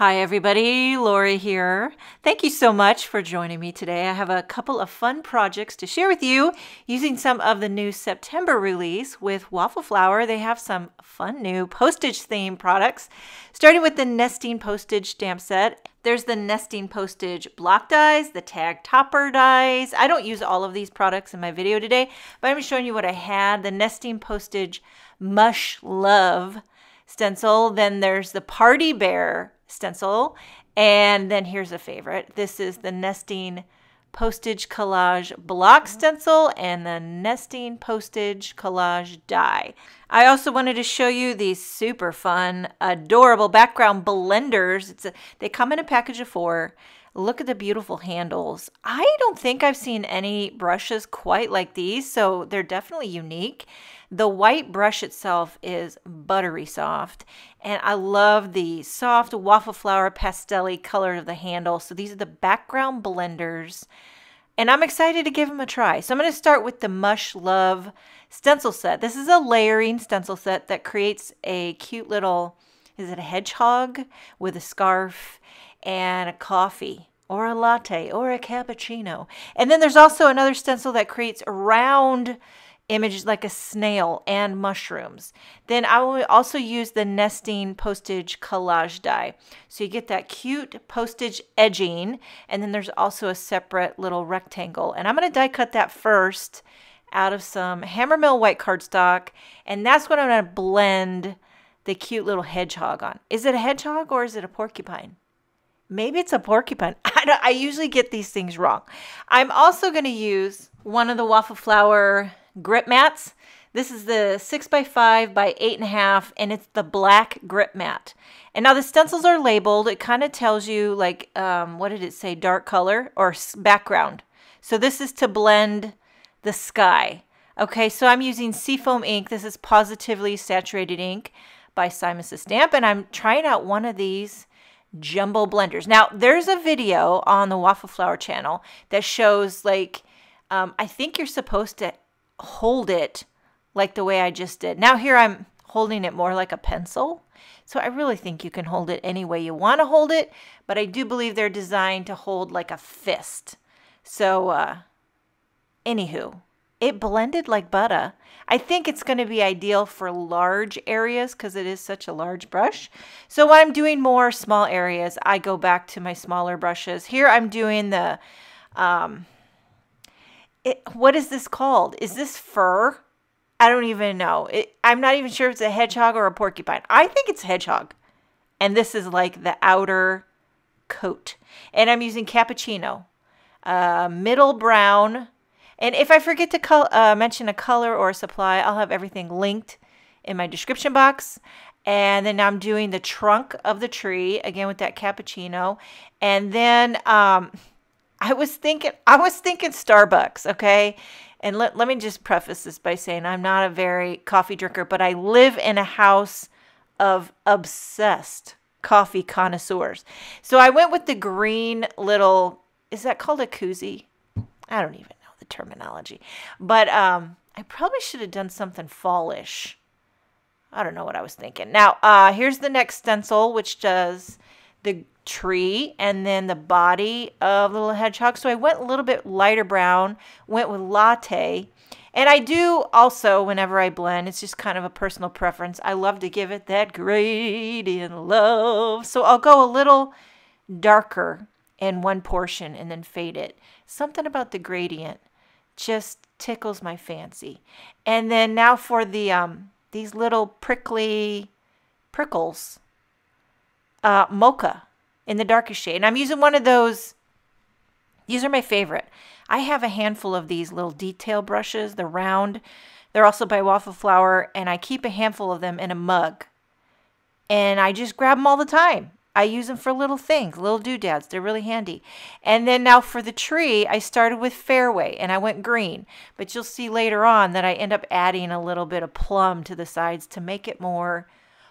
Hi everybody, Lori here. Thank you so much for joining me today. I have a couple of fun projects to share with you using some of the new September release with Waffle Flower. They have some fun new Postage theme products, starting with the Nesting Postage stamp set. There's the Nesting Postage block dies, the tag topper dies. I don't use all of these products in my video today, but I'm showing you what I had. The Nesting Postage Mush Love stencil. Then there's the Party Bear stencil, and then here's a favorite. This is the Nesting Postage Collage block stencil and the Nesting Postage Collage die. I also wanted to show you these super fun, adorable background blenders. They come in a package of 4. Look at the beautiful handles. I don't think I've seen any brushes quite like these, so they're definitely unique. The white brush itself is buttery soft, and I love the soft waffle flower pastel-y color of the handle. So these are the background blenders, and I'm excited to give them a try. So I'm going to start with the Mush Love stencil set. This is a layering stencil set that creates a cute little, is it a hedgehog with a scarf and a coffee or a latte or a cappuccino. And then there's also another stencil that creates a round images like a snail and mushrooms. Then I will also use the Nesting Postage Collage die. So you get that cute postage edging, and then there's also a separate little rectangle. And I'm going to die cut that first out of some Hammermill white cardstock, and that's what I'm going to blend the cute little hedgehog on. Is it a hedgehog or is it a porcupine? Maybe it's a porcupine. I usually get these things wrong. I'm also going to use one of the Waffle Flower grip mats. This is the 6x5 by 8.5, and it's the black grip mat. And now the stencils are labeled. It kind of tells you, like, what did it say? Dark color or background. So this is to blend the sky. Okay, so I'm using SEAFOAM ink. This is Pawsitively saturated ink by Simon Says Stamp, and I'm trying out one of these jumbo blenders. Now, there's a video on the Waffle Flower channel that shows, like, I think you're supposed to hold it like the way I just did. Now here I'm holding it more like a pencil. So I really think you can hold it any way you want to hold it, but I do believe they're designed to hold like a fist. So anywho, it blended like butter. I think it's going to be ideal for large areas because it is such a large brush. So when I'm doing more small areas, I go back to my smaller brushes. Here I'm doing the what is this called? Is this fur? I don't even know. I'm not even sure if it's a hedgehog or a porcupine. I think it's hedgehog. And this is like the outer coat. And I'm using cappuccino, middle brown. And if I forget to mention a color or a supply, I'll have everything linked in my description box. And then I'm doing the trunk of the tree, again with that cappuccino. And then I was thinking Starbucks, okay? And let me just preface this by saying I'm not a very coffee drinker, but I live in a house of obsessed coffee connoisseurs. So I went with the green little, is that called a koozie? I don't even know the terminology. But I probably should have done something fallish. I don't know what I was thinking. Now, here's the next stencil, which does the tree and then the body of the little hedgehog. So I went a little bit lighter brown, went with latte. And I do also, whenever I blend, it's just kind of a personal preference. I love to give it that gradient love. So I'll go a little darker in one portion and then fade it. Something about the gradient just tickles my fancy. And then now for the these little prickly prickles. Mocha in the darkest shade. And I'm using one of those. These are my favorite. I have a handful of these little detail brushes, the round. They're also by Waffle Flower, and I keep a handful of them in a mug. And I just grab them all the time. I use them for little things, little doodads. They're really handy. And then now for the tree, I started with Fairway, and I went green. But you'll see later on that I end up adding a little bit of plum to the sides to make it more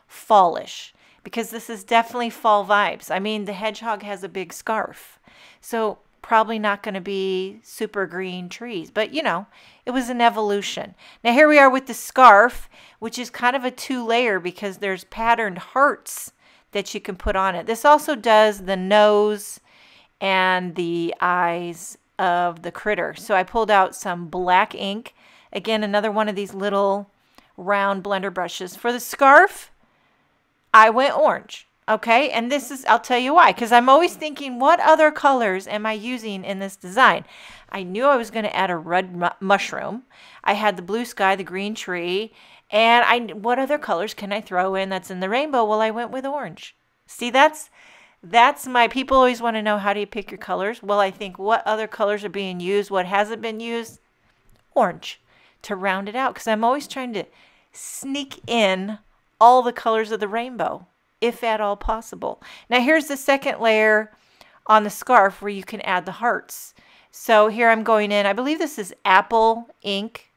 fallish. Because this is definitely fall vibes. I mean, the hedgehog has a big scarf. So probably not going to be super green trees. But, you know, it was an evolution. Now here we are with the scarf, which is kind of a 2-layer because there's patterned hearts that you can put on it. This also does the nose and the eyes of the critter. So I pulled out some black ink. Again, another one of these little round blender brushes. For the scarf, I went orange. Okay, and this is, I'll tell you why, because I'm always thinking, what other colors am I using in this design? I knew I was going to add a red mushroom. I had the blue sky, the green tree, and what other colors can I throw in that's in the rainbow? Well, I went with orange. See, that's my, people always want to know, how do you pick your colors? Well, I think, what other colors are being used? What hasn't been used? Orange, to round it out, because I'm always trying to sneak in all the colors of the rainbow, if at all possible. Now here's the second layer on the scarf where you can add the hearts. So here I'm going in, I believe this is apple ink,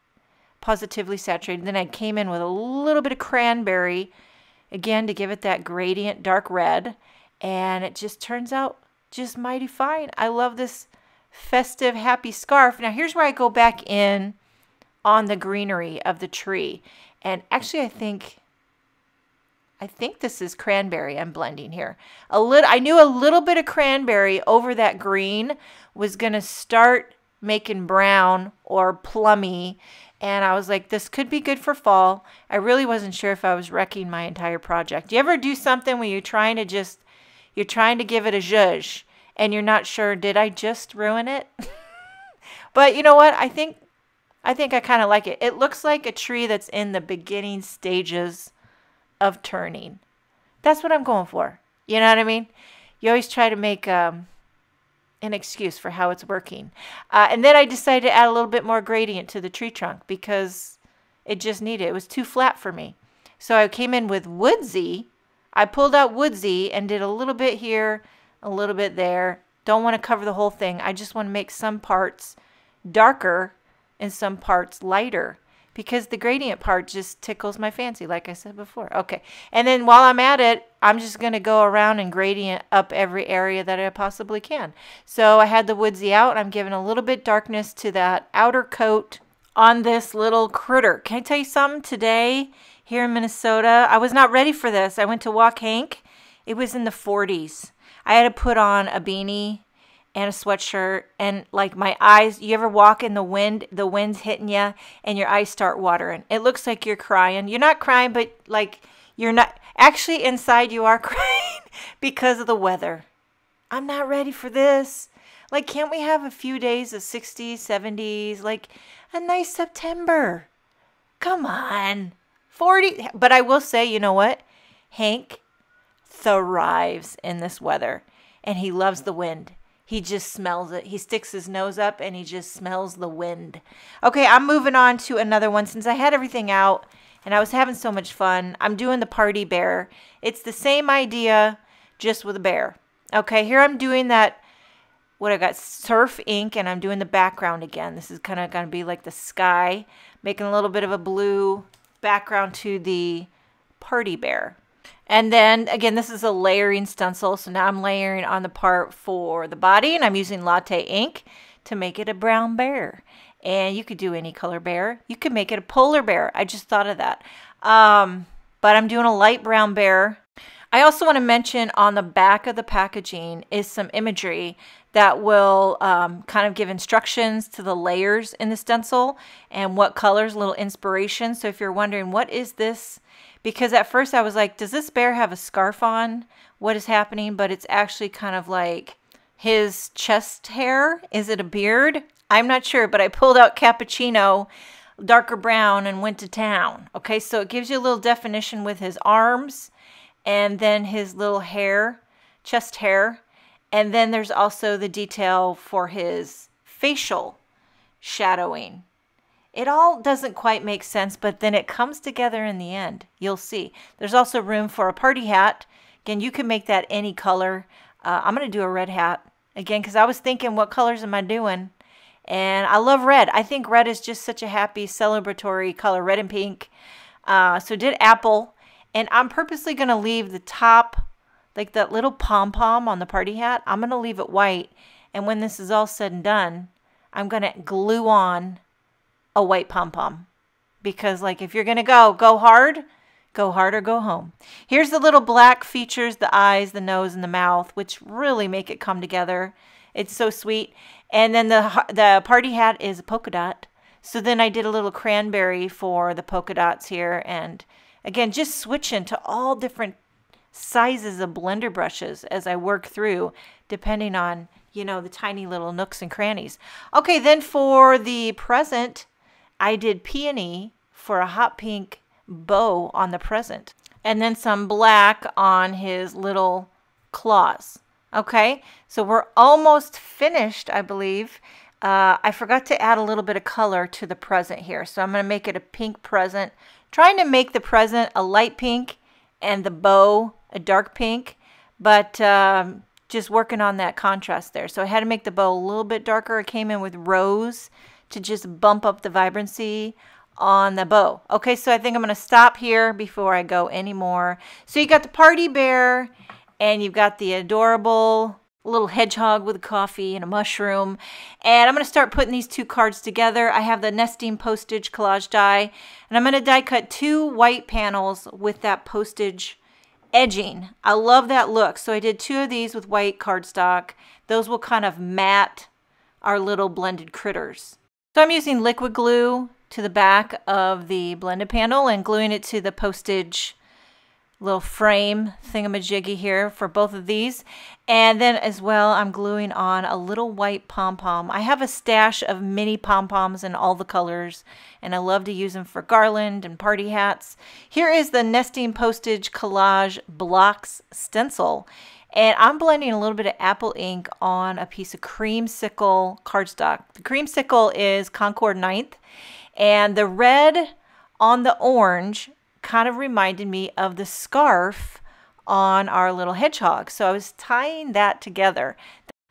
Positively saturated. Then I came in with a little bit of cranberry, again to give it that gradient dark red, and it just turns out just mighty fine. I love this festive happy scarf. Now here's where I go back in on the greenery of the tree, and actually I think this is cranberry I'm blending here. I knew a little bit of cranberry over that green was going to start making brown or plummy, and I was like, this could be good for fall. I really wasn't sure if I was wrecking my entire project. You ever do something where you're trying to give it a zhuzh and you're not sure, did I just ruin it? But you know what? I think I kind of like it. It looks like a tree that's in the beginning stages of turning. That's what I'm going for. You know what I mean? You always try to make an excuse for how it's working. And then I decided to add a little bit more gradient to the tree trunk because it just needed it. It was too flat for me. So I came in with woodsy. I pulled out woodsy and did a little bit here, a little bit there. Don't want to cover the whole thing. I just want to make some parts darker and some parts lighter, because the gradient part just tickles my fancy, like I said before. Okay, and then while I'm at it, I'm just going to go around and gradient up every area that I possibly can. So I had the woodsy out, and I'm giving a little bit darkness to that outer coat on this little critter. Can I tell you something? Today, here in Minnesota, I was not ready for this. I went to walk Hank. It was in the 40s. I had to put on a beanie and a sweatshirt, and like my eyes, you ever walk in the wind's hitting you and your eyes start watering. It looks like you're crying. You're not crying, but like you're not, actually inside you are crying because of the weather. I'm not ready for this. Like, can't we have a few days of 60s, 70s, like a nice September? Come on. 40, but I will say, you know what? Hank thrives in this weather, and he loves the wind. He just smells it. He sticks his nose up and he just smells the wind. Okay, I'm moving on to another one. Since I had everything out and I was having so much fun, I'm doing the party bear. It's the same idea, just with a bear. Okay, here I'm doing that, what I got, surf ink, and I'm doing the background again. This is kind of going to be like the sky, making a little bit of a blue background to the party bear. And then, again, this is a layering stencil, so now I'm layering on the part for the body, and I'm using LATTE ink to make it a brown bear. And you could do any color bear. You could make it a polar bear. I just thought of that. But I'm doing a light brown bear. I also want to mention on the back of the packaging is some imagery that will kind of give instructions to the layers in the stencil and what colors, a little inspiration. So if you're wondering, what is this? Because at first I was like, does this bear have a scarf on? What is happening? But it's actually kind of like his chest hair. Is it a beard? I'm not sure, but I pulled out cappuccino, darker brown, and went to town. Okay, so it gives you a little definition with his arms and then his little hair, chest hair. And then there's also the detail for his facial shadowing. It all doesn't quite make sense, but then it comes together in the end. You'll see. There's also room for a party hat. Again, you can make that any color. I'm going to do a red hat. Again, because I was thinking, what colors am I doing? And I love red. I think red is just such a happy, celebratory color, red and pink. So did apple. And I'm purposely going to leave the top, like that little pom-pom on the party hat, I'm going to leave it white. And when this is all said and done, I'm going to glue on a white pom-pom, because like if you're going to go hard, Go hard or go home. Here's the little black features, the eyes, the nose, and the mouth, which really make it come together. It's so sweet. And then the party hat is a polka dot. So then I did a little cranberry for the polka dots here. And again, just switching to all different sizes of blender brushes as I work through, depending on, you know, the tiny little nooks and crannies. Okay, then for the present, I did peony for a hot pink bow on the present, and then some black on his little claws. Okay, so we're almost finished, I believe. I forgot to add a little bit of color to the present here, so I'm going to make it a pink present, trying to make the present a light pink and the bow a dark pink, but just working on that contrast there. So I had to make the bow a little bit darker. I came in with rose to just bump up the vibrancy on the bow. Okay, so I think I'm going to stop here before I go anymore. So you got the party bear, and you've got the adorable little hedgehog with coffee and a mushroom. And I'm going to start putting these two cards together. I have the nesting postage collage die, and I'm going to die cut 2 white panels with that postage edging. I love that look. So I did 2 of these with white cardstock. Those will kind of matte our little blended critters. So I'm using liquid glue to the back of the blended panel and gluing it to the postage little frame thingamajiggy here for both of these. And then as well, I'm gluing on a little white pom-pom. I have a stash of mini pom-poms in all the colors, and I love to use them for garland and party hats. Here is the Nesting Postage Collage Blocks Stencil. And I'm blending a little bit of apple ink on a piece of creamsicle cardstock. The creamsicle is Concord 9th. And the red on the orange kind of reminded me of the scarf on our little hedgehog. So I was tying that together.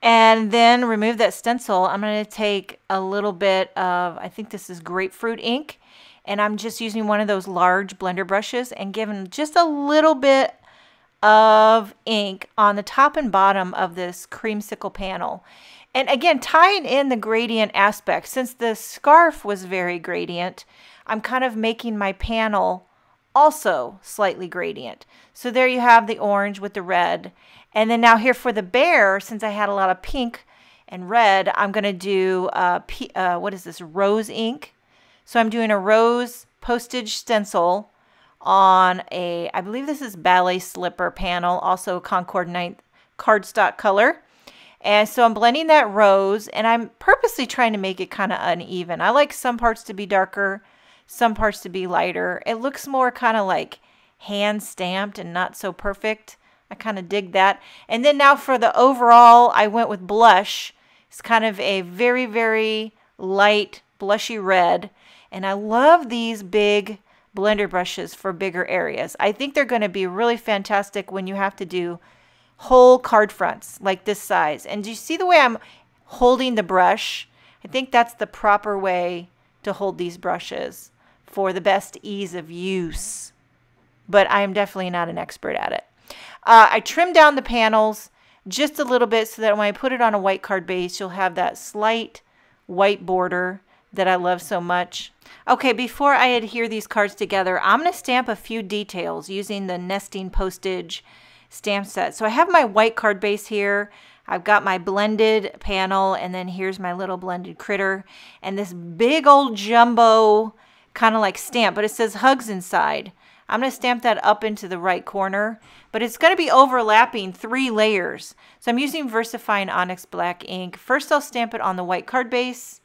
And then remove that stencil. I'm going to take a little bit of, I think this is grapefruit ink. And I'm just using one of those large blender brushes and giving just a little bit of ink on the top and bottom of this creamsicle panel. And again, tying in the gradient aspect. Since the scarf was very gradient, I'm kind of making my panel also slightly gradient. So there you have the orange with the red. And then now here for the bear, since I had a lot of pink and red, I'm going to do, what is this, rose ink. So I'm doing a rose postage stencil on a, I believe this is ballet slipper panel, also Concord 9th cardstock color. And so I'm blending that rose, and I'm purposely trying to make it kind of uneven. I like some parts to be darker, some parts to be lighter. It looks more kind of like hand stamped and not so perfect. I kind of dig that. And then now for the overall, I went with blush. It's kind of a very, very light blushy red. And I love these big blender brushes for bigger areas. I think they're going to be really fantastic when you have to do whole card fronts like this size. And do you see the way I'm holding the brush? I think that's the proper way to hold these brushes for the best ease of use. But I am definitely not an expert at it. I trimmed down the panels just a little bit so that when I put it on a white card base, you'll have that slight white border that I love so much. Okay, before I adhere these cards together, I'm going to stamp a few details using the Nesting Postage stamp set. So I have my white card base here. I've got my blended panel, and then here's my little blended critter, and this big old jumbo kind of like stamp, but it says hugs inside. I'm going to stamp that up into the right corner, but it's going to be overlapping 3 layers. So I'm using VersaFine Onyx Black ink. First I'll stamp it on the white card base,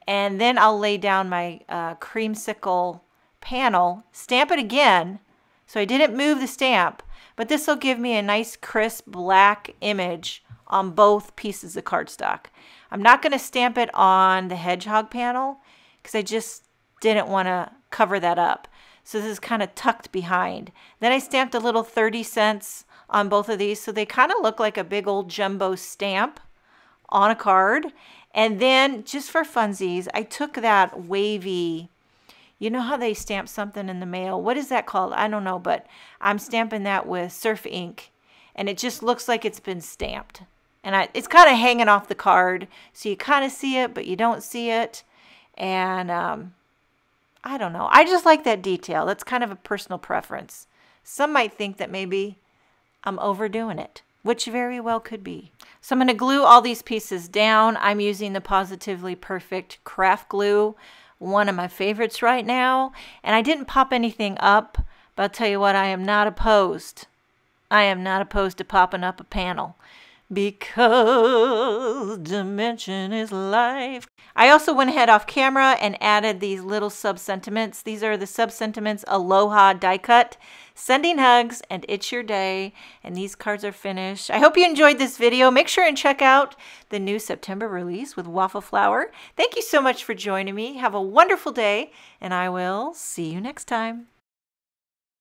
and then I'll lay down my creamsicle panel, stamp it again. So I didn't move the stamp, but this will give me a nice crisp black image on both pieces of cardstock. I'm not going to stamp it on the hedgehog panel because I just didn't want to cover that up. So this is kind of tucked behind. Then I stamped a little 30 cents on both of these, so they kind of look like a big old jumbo stamp on a card. And then just for funsies, I took that wavy, you know how they stamp something in the mail? What is that called? I don't know, but I'm stamping that with surf ink, and it just looks like it's been stamped. And it's kind of hanging off the card, so you kind of see it, but you don't see it. And I don't know. I just like that detail. That's kind of a personal preference. Some might think that maybe I'm overdoing it, which very well could be. So I'm going to glue all these pieces down. I'm using the Pawsitively Perfect Craft Glue, one of my favorites right now. And I didn't pop anything up, but I'll tell you what, I am not opposed. I am not opposed to popping up a panel, because dimension is life. I also went ahead off camera and added these little Subsentiments. These are the Subsentiments Aloha Diecut. Sending hugs, and it's your day. And these cards are finished. I hope you enjoyed this video. Make sure and check out the new September release with Waffle Flower. Thank you so much for joining me. Have a wonderful day, and I will see you next time.